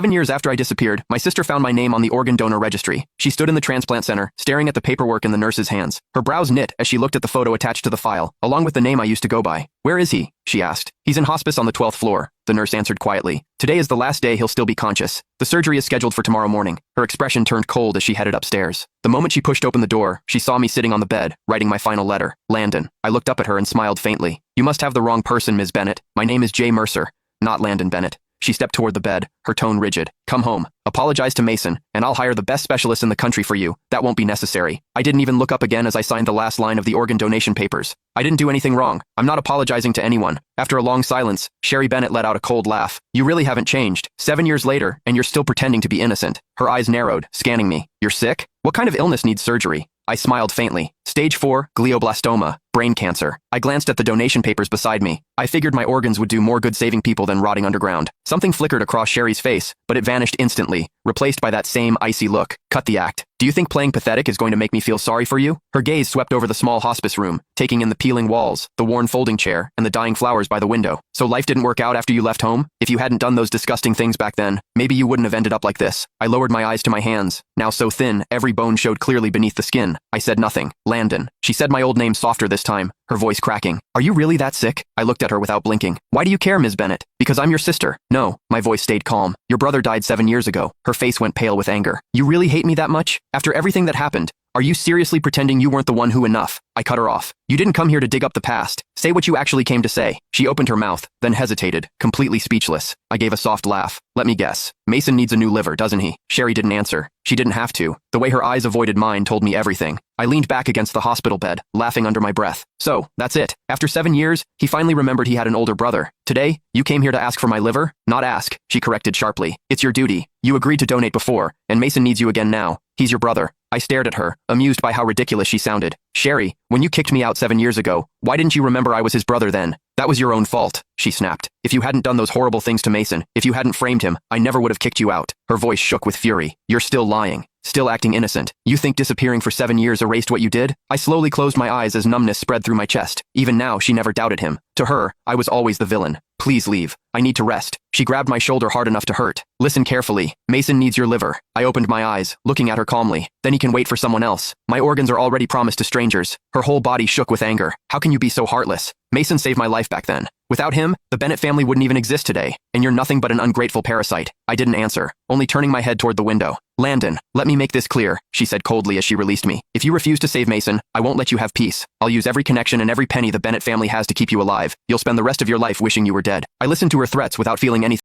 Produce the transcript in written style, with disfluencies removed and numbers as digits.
7 years after I disappeared, my sister found my name on the organ donor registry. She stood in the transplant center, staring at the paperwork in the nurse's hands. Her brows knit as she looked at the photo attached to the file, along with the name I used to go by. "Where is he?" she asked. "He's in hospice on the 12th floor," the nurse answered quietly. "Today is the last day he'll still be conscious. The surgery is scheduled for tomorrow morning." Her expression turned cold as she headed upstairs. The moment she pushed open the door, she saw me sitting on the bed, writing my final letter, Landon. I looked up at her and smiled faintly. "You must have the wrong person, Ms. Bennett. My name is Jay Mercer, not Landon Bennett." She stepped toward the bed, her tone rigid. "Come home, apologize to Mason, and I'll hire the best specialist in the country for you. That won't be necessary." I didn't even look up again as I signed the last line of the organ donation papers. I didn't do anything wrong. I'm not apologizing to anyone. After a long silence, Sherry Bennett let out a cold laugh. "You really haven't changed. 7 years later, and you're still pretending to be innocent." Her eyes narrowed, scanning me. "You're sick? What kind of illness needs surgery?" I smiled faintly. "Stage 4, glioblastoma, brain cancer." I glanced at the donation papers beside me. I figured my organs would do more good saving people than rotting underground. Something flickered across Sherry's face, but it vanished instantly, replaced by that same icy look. "Cut the act. Do you think playing pathetic is going to make me feel sorry for you?" Her gaze swept over the small hospice room, taking in the peeling walls, the worn folding chair, and the dying flowers by the window. "So life didn't work out after you left home? If you hadn't done those disgusting things back then, maybe you wouldn't have ended up like this." I lowered my eyes to my hands, now so thin, every bone showed clearly beneath the skin. I said nothing. "Landon." She said my old name softer this time, her voice cracking. "Are you really that sick?" I looked at her without blinking. "Why do you care, Ms. Bennett?" "Because I'm your sister." "No." My voice stayed calm. "Your brother died 7 years ago." Her face went pale with anger. "You really hate me that much? After everything that happened? Are you seriously pretending you weren't the one who enough?" I cut her off. "You didn't come here to dig up the past. Say what you actually came to say." She opened her mouth, then hesitated, completely speechless. I gave a soft laugh. "Let me guess. Mason needs a new liver, doesn't he?" Sherry didn't answer. She didn't have to. The way her eyes avoided mine told me everything. I leaned back against the hospital bed, laughing under my breath. "So, that's it. After 7 years, he finally remembered he had an older brother. Today, you came here to ask for my liver?" "Not ask," she corrected sharply. "It's your duty. You agreed to donate before, and Mason needs you again now. He's your brother." I stared at her, amused by how ridiculous she sounded. "Sherry, when you kicked me out 7 years ago, why didn't you remember I was his brother then?" "That was your own fault," she snapped. "If you hadn't done those horrible things to Mason, if you hadn't framed him, I never would have kicked you out." Her voice shook with fury. "You're still lying. Still acting innocent. You think disappearing for 7 years erased what you did?" I slowly closed my eyes as numbness spread through my chest. Even now, she never doubted him. To her, I was always the villain. "Please leave. I need to rest." She grabbed my shoulder hard enough to hurt. "Listen carefully. Mason needs your liver." I opened my eyes, looking at her calmly. "Then he can wait for someone else. My organs are already promised to strangers." Her whole body shook with anger. "How can you be so heartless? Mason saved my life back then. Without him, the Bennett family wouldn't even exist today, and you're nothing but an ungrateful parasite." I didn't answer, only turning my head toward the window. "Landon, let me make this clear," she said coldly as she released me. "If you refuse to save Mason, I won't let you have peace. I'll use every connection and every penny the Bennett family has to keep you alive. You'll spend the rest of your life wishing you were dead." I listened to her threats without feeling anything.